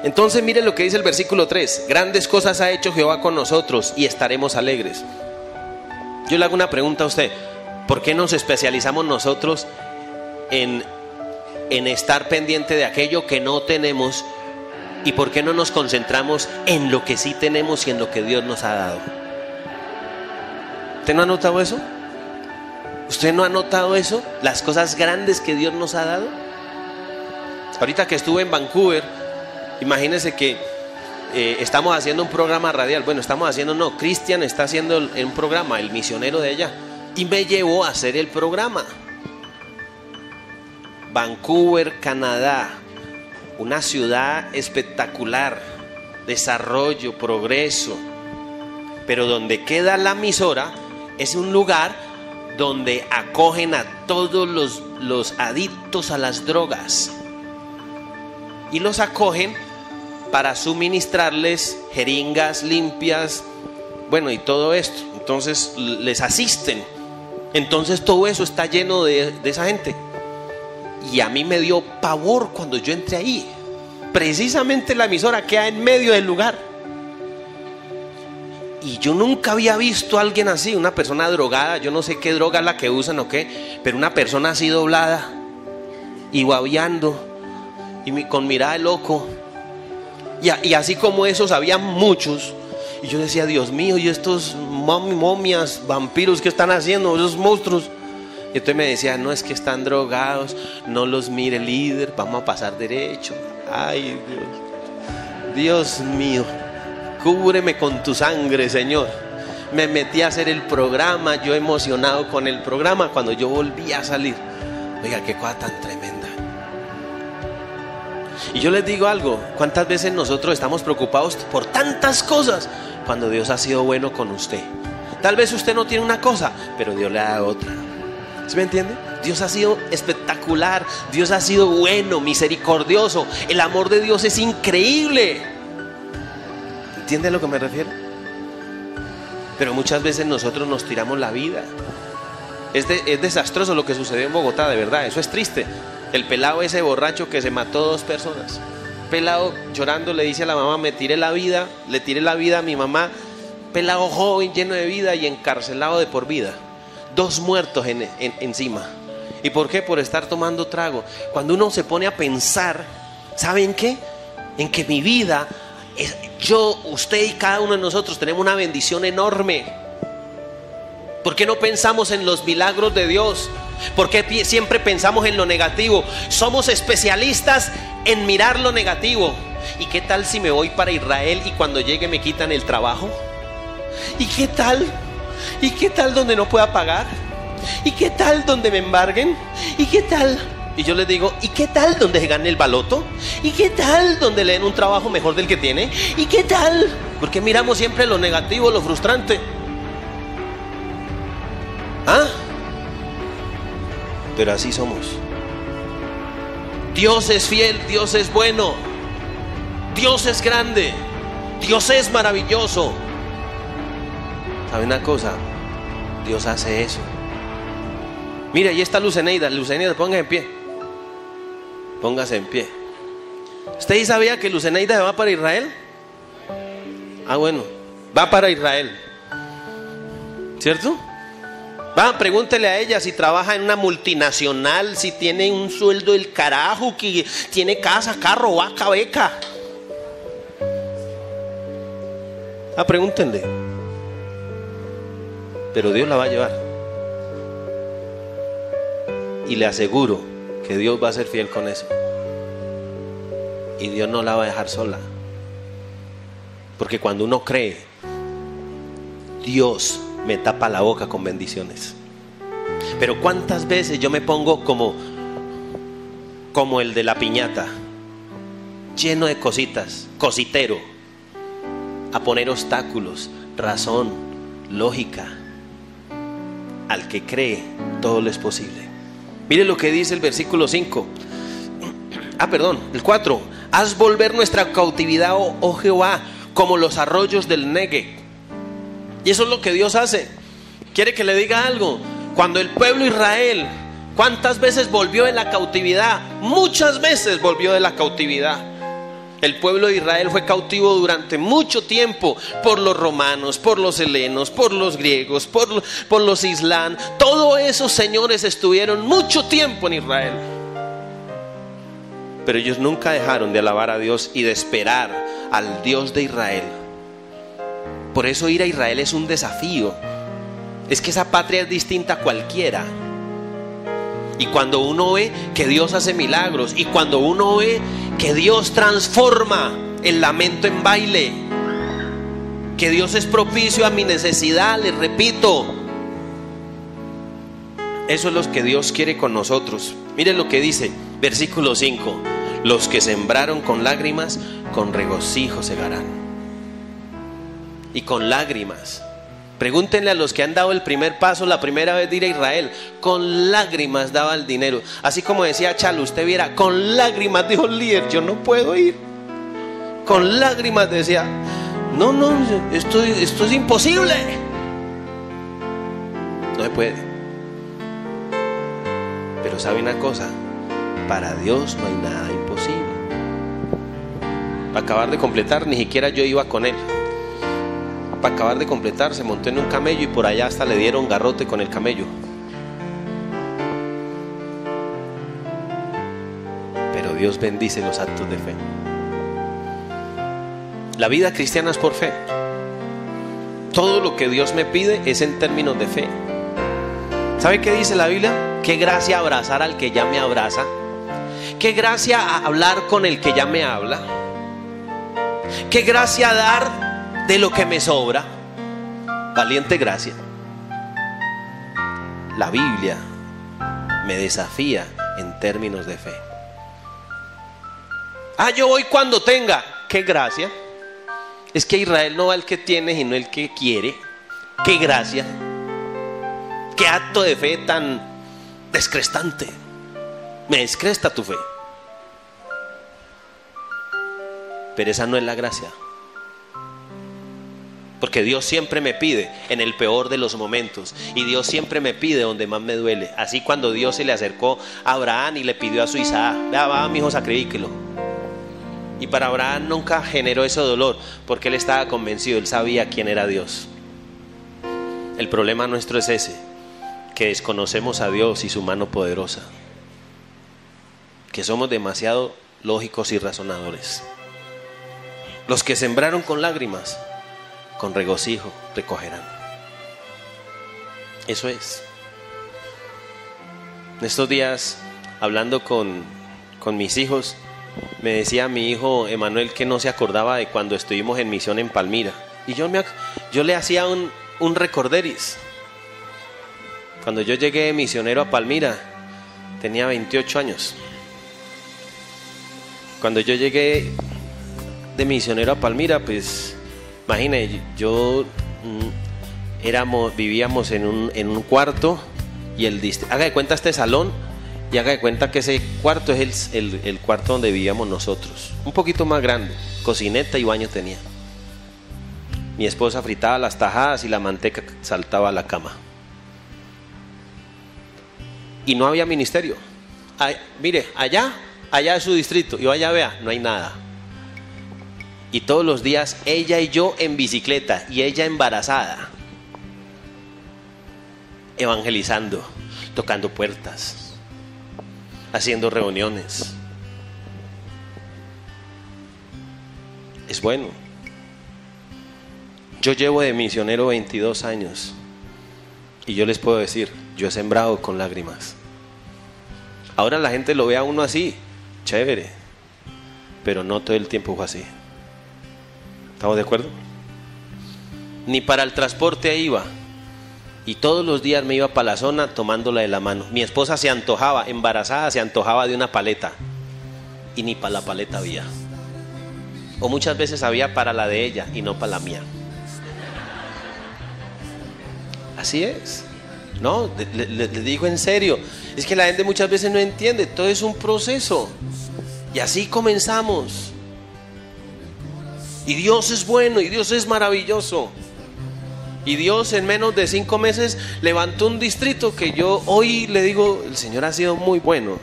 Entonces mire lo que dice el versículo 3: grandes cosas ha hecho Jehová con nosotros y estaremos alegres. Yo le hago una pregunta a usted: ¿por qué nos especializamos nosotros en estar pendiente de aquello que no tenemos? ¿Y por qué no nos concentramos en lo que sí tenemos y en lo que Dios nos ha dado? ¿Usted no ha notado eso? ¿Usted no ha notado eso? Las cosas grandes que Dios nos ha dado. Ahorita que estuve en Vancouver, imagínense que estamos haciendo un programa radial. Bueno, Cristian está haciendo un programa, el misionero de allá. y me llevó a hacer el programa. Vancouver, Canadá, una ciudad espectacular, desarrollo, progreso, pero donde queda la emisora es un lugar donde acogen a todos los adictos a las drogas y los acogen para suministrarles jeringas limpias, bueno, y todo esto. Entonces les asisten. Entonces todo eso está lleno de esa gente. Y a mí me dio pavor cuando yo entré ahí. Precisamente la emisora queda en medio del lugar. Y yo nunca había visto a alguien así, una persona drogada. Yo no sé qué droga es la que usan o qué, pero una persona así doblada y babeando y con mirada de loco. Y así como esos había muchos. Y yo decía, Dios mío, ¿y estos momias, vampiros, qué están haciendo? Esos monstruos. Y entonces me decía, no, es que están drogados, no los mire, líder, vamos a pasar derecho. Ay, Dios mío, cúbreme con tu sangre, Señor. Me metí a hacer el programa, yo emocionado con el programa. Cuando yo volví a salir, oiga, qué cosa tan tremenda. Y yo les digo algo, ¿cuántas veces nosotros estamos preocupados por tantas cosas cuando Dios ha sido bueno con usted? Tal vez usted no tiene una cosa, pero Dios le da otra. ¿Sí me entiende? Dios ha sido espectacular, Dios ha sido bueno, misericordioso. El amor de Dios es increíble. ¿Entiende a lo que me refiero? Pero muchas veces nosotros nos tiramos la vida. Es desastroso lo que sucedió en Bogotá, de verdad, eso es triste. El pelado ese borracho que se mató 2 personas. Pelado llorando le dice a la mamá, me tiré la vida, le tiré la vida a mi mamá. Pelado joven, lleno de vida y encarcelado de por vida. 2 muertos encima. ¿Y por qué? Por estar tomando trago. Cuando uno se pone a pensar, ¿saben qué? En que mi vida, yo, usted y cada uno de nosotros tenemos una bendición enorme. ¿Por qué no pensamos en los milagros de Dios? ¿Por qué siempre pensamos en lo negativo? Somos especialistas en mirar lo negativo. ¿Y qué tal si me voy para Israel y cuando llegue me quitan el trabajo? ¿Y qué tal? ¿Y qué tal donde no pueda pagar? ¿Y qué tal donde me embarguen? ¿Y qué tal? Y yo les digo, ¿y qué tal donde se gane el baloto? ¿Y qué tal donde le den un trabajo mejor del que tiene? ¿Y qué tal? Porque miramos siempre lo negativo, lo frustrante. ¿Ah? Pero así somos. Dios es fiel, Dios es bueno, Dios es grande, Dios es maravilloso. ¿Sabe una cosa? Dios hace eso. Mira, ahí está Luceneida. Luceneida, póngase en pie. Póngase en pie. ¿Usted sabía que Luceneida va para Israel? Ah, bueno, va para Israel, ¿cierto? Va, pregúntele a ella si trabaja en una multinacional, si tiene un sueldo del carajo, que tiene casa, carro, vaca, beca. Ah, pregúntenle. Pero Dios la va a llevar. Y le aseguro que Dios va a ser fiel con eso. Y Dios no la va a dejar sola. Porque cuando uno cree, Dios me tapa la boca con bendiciones. Pero cuántas veces yo me pongo como el de la piñata, lleno de cositas, cositero, a poner obstáculos, razón, lógica. Al que cree, todo le es posible. Mire lo que dice el versículo 5. El 4. Haz volver nuestra cautividad, oh Jehová, como los arroyos del Negev. Y eso es lo que Dios hace. ¿Quiere que le diga algo? Cuando el pueblo de Israel, ¿cuántas veces volvió de la cautividad? Muchas veces volvió de la cautividad. El pueblo de Israel fue cautivo durante mucho tiempo por los romanos, por los helenos, por los griegos, por los islam. Todos esos señores estuvieron mucho tiempo en Israel. Pero ellos nunca dejaron de alabar a Dios y de esperar al Dios de Israel. Por eso ir a Israel es un desafío. Es que esa patria es distinta a cualquiera. Y cuando uno ve que Dios hace milagros, y cuando uno ve que Dios transforma el lamento en baile, que Dios es propicio a mi necesidad, les repito, Eso es lo que Dios quiere con nosotros. Miren lo que dice, versículo 5. Los que sembraron con lágrimas, con regocijo segarán. Y con lágrimas. Pregúntenle a los que han dado el primer paso, la primera vez de ir a Israel. Con lágrimas daba el dinero. Así como decía Chalo, usted viera, con lágrimas dijo el líder, yo no puedo ir. Con lágrimas decía, no, esto es imposible. No se puede. Pero sabe una cosa, para Dios no hay nada imposible. Para acabar de completar, ni siquiera yo iba con él. Para acabar de completar, se montó en un camello y por allá hasta le dieron garrote con el camello. Pero Dios bendice los actos de fe. La vida cristiana es por fe. Todo lo que Dios me pide es en términos de fe. ¿Sabe qué dice la Biblia? Qué gracia abrazar al que ya me abraza. Qué gracia hablar con el que ya me habla. Qué gracia dar de lo que me sobra. Valiente gracia. La Biblia me desafía en términos de fe. Yo voy cuando tenga. Qué gracia. Es que Israel no va el que tiene, sino el que quiere. Qué gracia. Qué acto de fe tan descrestante. Me descresta tu fe. Pero esa no es la gracia. Porque Dios siempre me pide en el peor de los momentos. Y Dios siempre me pide donde más me duele. Así cuando Dios se le acercó a Abraham y le pidió a su Isaac, vea, va mi hijo, sacrifíquelo. Y para Abraham nunca generó ese dolor, porque él estaba convencido, él sabía quién era Dios. El problema nuestro es ese, que desconocemos a Dios y su mano poderosa, que somos demasiado lógicos y razonadores. Los que sembraron con lágrimas, con regocijo recogerán. Eso es. En estos días, hablando con mis hijos, me decía mi hijo Emanuel que no se acordaba de cuando estuvimos en misión en Palmira. Y yo le hacía un recorderis. Cuando yo llegué de misionero a Palmira, tenía 28 años. Cuando yo llegué de misionero a Palmira, pues imagínate, vivíamos en un cuarto y haga de cuenta este salón y haga de cuenta que ese cuarto es el cuarto donde vivíamos nosotros, un poquito más grande, cocineta y baño tenía. Mi esposa fritaba las tajadas y la manteca saltaba a la cama. Y no había ministerio. Mire, allá es su distrito, y vaya, vea, no hay nada. Y todos los días ella y yo en bicicleta y ella embarazada, evangelizando, tocando puertas, haciendo reuniones. Es bueno. Yo llevo de misionero 22 años y yo les puedo decir, yo he sembrado con lágrimas. Ahora la gente lo ve a uno así, chévere, pero no todo el tiempo fue así. ¿Estamos de acuerdo? Ni para el transporte iba. Y todos los días me iba para la zona tomándola de la mano. Mi esposa se antojaba, embarazada, se antojaba de una paleta. Y ni para la paleta había. O muchas veces había para la de ella y no para la mía. Así es. No, le digo en serio. Es que la gente muchas veces no entiende. Todo es un proceso. Y así comenzamos. Y Dios es bueno y Dios es maravilloso. Y Dios en menos de 5 meses levantó un distrito que yo hoy le digo, el Señor ha sido muy bueno.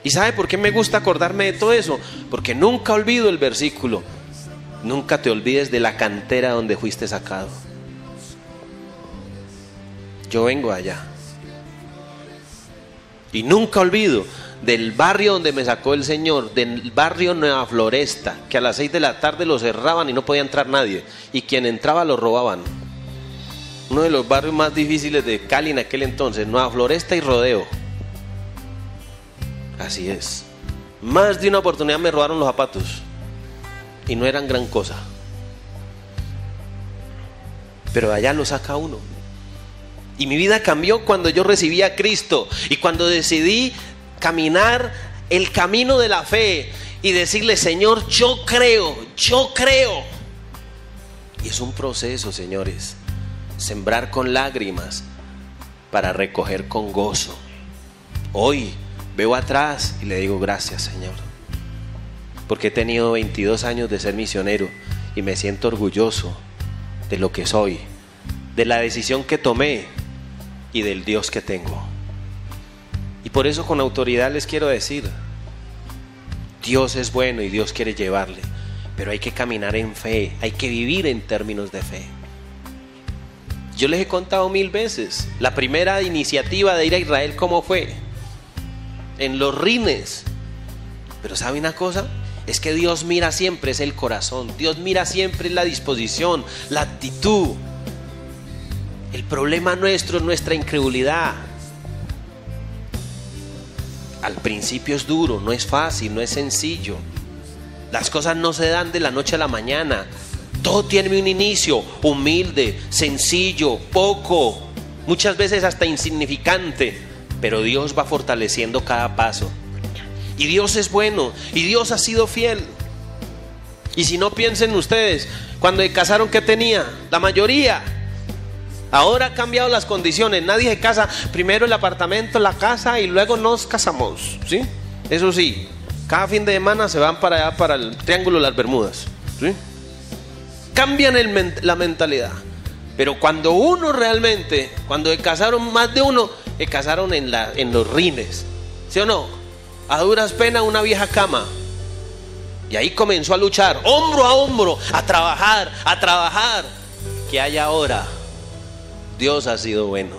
¿Y sabe por qué me gusta acordarme de todo eso? Porque nunca olvido el versículo. Nunca te olvides de la cantera donde fuiste sacado. Yo vengo allá. Y nunca olvido del barrio donde me sacó el Señor, del barrio Nueva Floresta, que a las 6 de la tarde lo cerraban y no podía entrar nadie, y quien entraba lo robaban. Uno de los barrios más difíciles de Cali en aquel entonces, Nueva Floresta y Rodeo. Así es. Más de una oportunidad me robaron los zapatos y no eran gran cosa, pero de allá lo saca uno. Y mi vida cambió cuando yo recibí a Cristo y cuando decidí caminar el camino de la fe y decirle: Señor, yo creo. Y es un proceso, señores. Sembrar con lágrimas para recoger con gozo. Hoy veo atrás y le digo: gracias, Señor, porque he tenido 22 años de ser misionero y me siento orgulloso de lo que soy, de la decisión que tomé y del Dios que tengo. Y por eso con autoridad les quiero decir: Dios es bueno y Dios quiere llevarle, pero hay que caminar en fe, hay que vivir en términos de fe. Yo les he contado 1000 veces la primera iniciativa de ir a Israel, ¿cómo fue? En los rines. Pero ¿sabe una cosa? Es que Dios mira siempre es el corazón. Dios mira siempre es la disposición, la actitud. El problema nuestro es nuestra incredulidad. Al principio es duro, no es fácil, no es sencillo. Las cosas no se dan de la noche a la mañana. Todo tiene un inicio humilde, sencillo, poco, muchas veces hasta insignificante, pero Dios va fortaleciendo cada paso. Y Dios es bueno, y Dios ha sido fiel. Y si no, piensen ustedes, cuando se casaron, ¿qué tenía? La mayoría. Ahora han cambiado las condiciones. Nadie se casa, primero el apartamento, la casa y luego nos casamos, ¿sí? Eso sí, cada fin de semana se van para allá, para el Triángulo de las Bermudas, ¿sí? Cambian la mentalidad. Pero cuando uno realmente, cuando se casaron más de uno, se casaron en los rines, ¿sí o no? A duras penas una vieja cama. Y ahí comenzó a luchar, hombro a hombro, a trabajar. ¿Qué hay ahora? Dios ha sido bueno.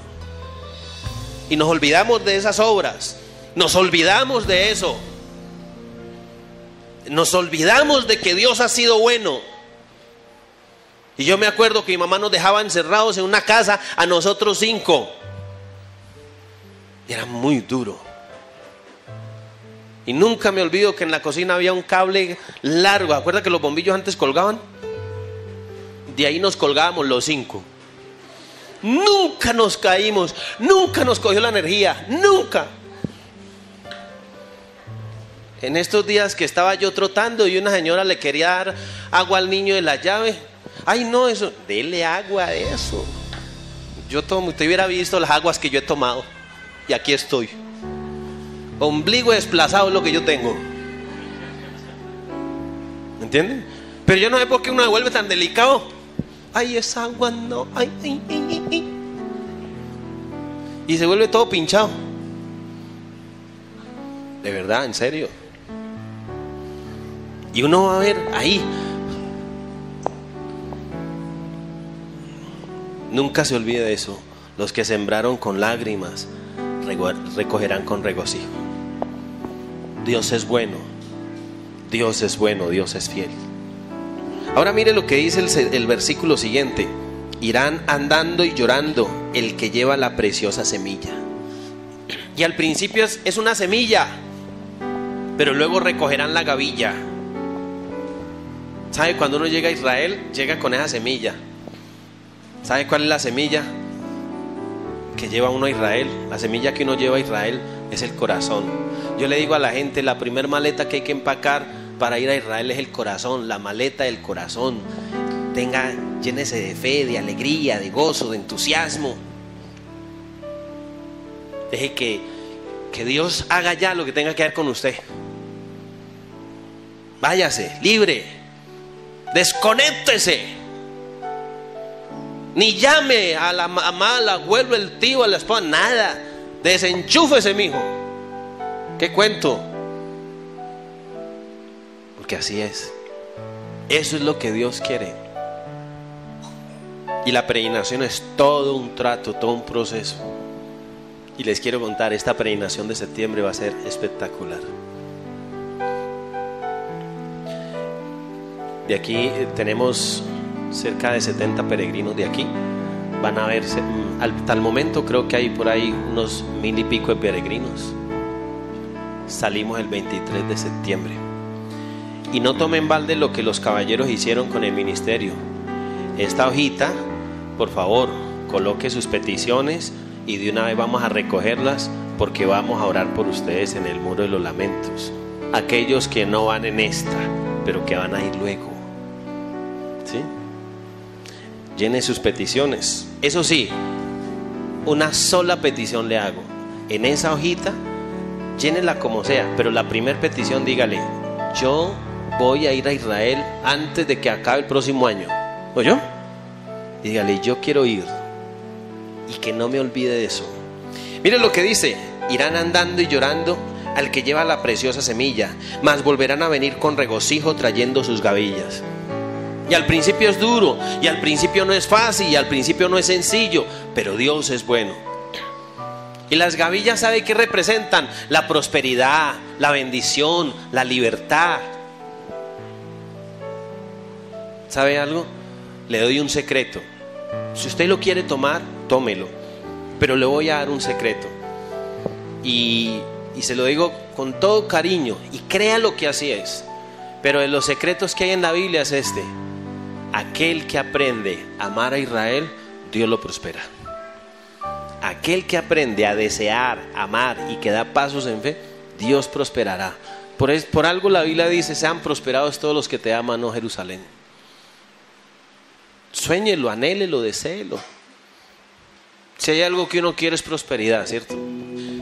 Y nos olvidamos de esas obras. Nos olvidamos de eso. Nos olvidamos de que Dios ha sido bueno. Y yo me acuerdo que mi mamá nos dejaba encerrados en una casa a nosotros 5. Y era muy duro. Y nunca me olvido que en la cocina había un cable largo. ¿Acuerda que los bombillos antes colgaban? De ahí nos colgábamos los 5. Nunca nos caímos, nunca nos cogió la energía, nunca. En estos días que estaba yo trotando y una señora le quería dar agua al niño de la llave. Ay, no, eso, dele agua a eso. Yo tomo, usted hubiera visto las aguas que yo he tomado. Y aquí estoy. Ombligo desplazado es lo que yo tengo. ¿Me entienden? Pero yo no sé por qué uno se vuelve tan delicado. Ay, esa agua no, ay. Y se vuelve todo pinchado. De verdad, en serio. Y uno va a ver ahí. Nunca se olvide de eso. Los que sembraron con lágrimas recogerán con regocijo. Dios es bueno. Dios es bueno, Dios es fiel. Ahora mire lo que dice el versículo siguiente. Irán andando y llorando el que lleva la preciosa semilla. Y al principio es una semilla, pero luego recogerán la gavilla. ¿Sabe? Cuando uno llega a Israel, llega con esa semilla. ¿Sabe cuál es la semilla que lleva uno a Israel? La semilla que uno lleva a Israel es el corazón. Yo le digo a la gente, la primer maleta que hay que empacar para ir a Israel es el corazón, la maleta del corazón. Llénese de fe, de alegría, de gozo, de entusiasmo. Deje que Dios haga ya lo que tenga que hacer con usted. Váyase, libre. Desconéctese. Ni llame a la mamá, al abuelo, el tío, a la esposa, nada. Desenchúfese, mijo. ¿Qué cuento? Porque así es. Eso es lo que Dios quiere. Y la peregrinación es todo un trato, todo un proceso. Y les quiero contar, esta peregrinación de septiembre va a ser espectacular. De aquí tenemos cerca de 70 peregrinos de aquí. Van a verse, al momento creo que hay por ahí unos 1000 y pico de peregrinos. Salimos el 23 de septiembre. Y no tomen en balde lo que los caballeros hicieron con el ministerio. Esta hojita, por favor, coloque sus peticiones y de una vez vamos a recogerlas, porque vamos a orar por ustedes en el muro de los lamentos. Aquellos que no van en esta, pero que van a ir luego. ¿Sí? Llene sus peticiones. Eso sí, una sola petición le hago. En esa hojita, llénela como sea, pero la primera petición dígale: yo voy a ir a Israel antes de que acabe el próximo año. ¿Oyó? Dígale: yo quiero ir, y que no me olvide de eso. Mire lo que dice: irán andando y llorando al que lleva la preciosa semilla, mas volverán a venir con regocijo trayendo sus gavillas. Y al principio es duro, y al principio no es fácil, y al principio no es sencillo, pero Dios es bueno. Y las gavillas, ¿sabe qué representan? La prosperidad, la bendición, la libertad. ¿Sabe algo? Le doy un secreto. Si usted lo quiere tomar, tómelo, pero le voy a dar un secreto. Y se lo digo con todo cariño, y crea lo que así es. Pero de los secretos que hay en la Biblia es este: aquel que aprende a amar a Israel, Dios lo prospera. Aquel que aprende a desear, amar y que da pasos en fe, Dios prosperará. Por algo la Biblia dice: sean prosperados todos los que te aman, oh Jerusalén. Suéñelo, anhélelo, deséelo. Si hay algo que uno quiere es prosperidad, ¿cierto?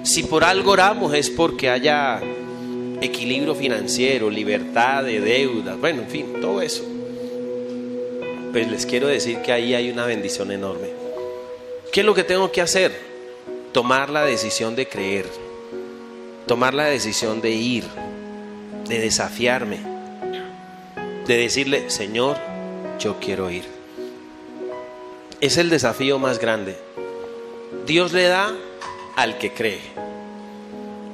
Si por algo oramos es porque haya equilibrio financiero, libertad de deudas, bueno, en fin, todo eso. Pues les quiero decir que ahí hay una bendición enorme. ¿Qué es lo que tengo que hacer? Tomar la decisión de creer, tomar la decisión de ir, de desafiarme, de decirle: Señor, yo quiero ir. Es el desafío más grande. Dios le da al que cree.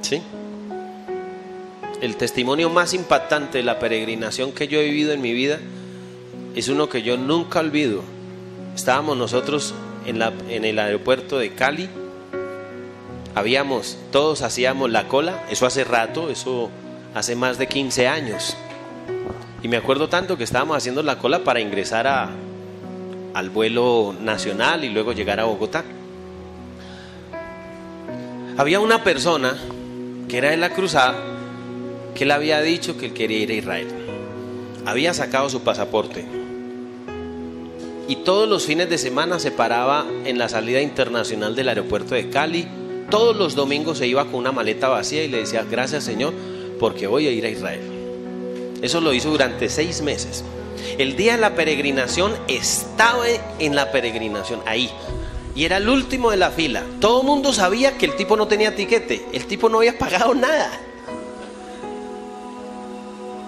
¿Sí? El testimonio más impactante de la peregrinación que yo he vivido en mi vida es uno que yo nunca olvido. Estábamos nosotros en el aeropuerto de Cali. Todos hacíamos la cola. Eso hace rato, eso hace más de 15 años. Y me acuerdo tanto que estábamos haciendo la cola para ingresar al vuelo nacional y luego llegar a Bogotá. Había una persona que era de la cruzada que le había dicho que él quería ir a Israel. Había sacado su pasaporte y todos los fines de semana se paraba en la salida internacional del aeropuerto de Cali. Todos los domingos se iba con una maleta vacía y le decía: gracias, Señor, porque voy a ir a Israel. Eso lo hizo durante 6 meses. El día de la peregrinación estaba en la peregrinación ahí, y era el último de la fila. Todo el mundo sabía que el tipo no tenía tiquete, el tipo no había pagado nada.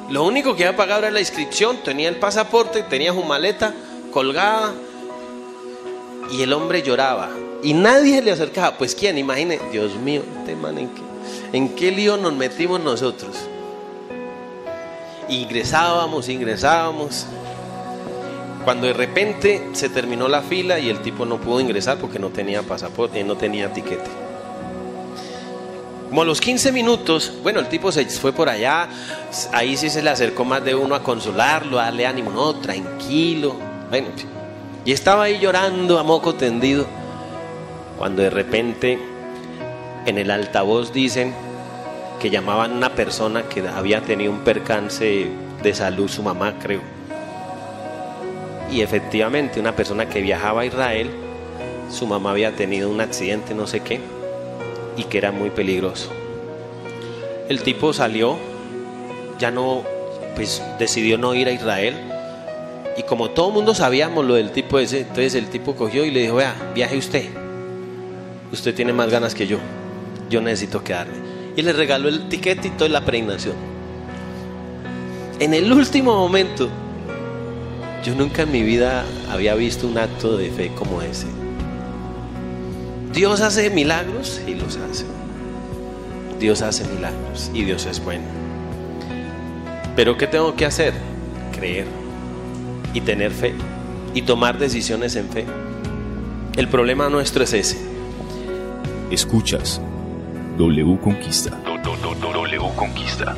Lo único que había pagado era la inscripción, tenía el pasaporte, tenía su maleta colgada, y el hombre lloraba y nadie le acercaba. Pues quién, imagine, Dios mío, este man, ¿en qué lío nos metimos nosotros? Ingresábamos, cuando de repente se terminó la fila y el tipo no pudo ingresar porque no tenía pasaporte, no tenía tiquete. Como a los 15 minutos, bueno, el tipo se fue por allá. Ahí sí se le acercó más de uno a consolarlo, a darle ánimo: no, tranquilo. Bueno, y estaba ahí llorando a moco tendido, cuando de repente en el altavoz dicen que llamaban a una persona que había tenido un percance de salud, su mamá, creo. Y efectivamente, una persona que viajaba a Israel, su mamá había tenido un accidente, no sé qué, y que era muy peligroso. El tipo salió, ya no, pues decidió no ir a Israel. Y como todo el mundo sabíamos lo del tipo ese, entonces el tipo cogió y le dijo: vea, viaje usted tiene más ganas que yo necesito quedarme. Y le regaló el tiquete y toda la peregrinación. En el último momento, yo nunca en mi vida había visto un acto de fe como ese. Dios hace milagros y los hace. Dios hace milagros y Dios es bueno. Pero ¿qué tengo que hacer? Creer y tener fe y tomar decisiones en fe. El problema nuestro es ese. Escuchas W Conquista. W Conquista.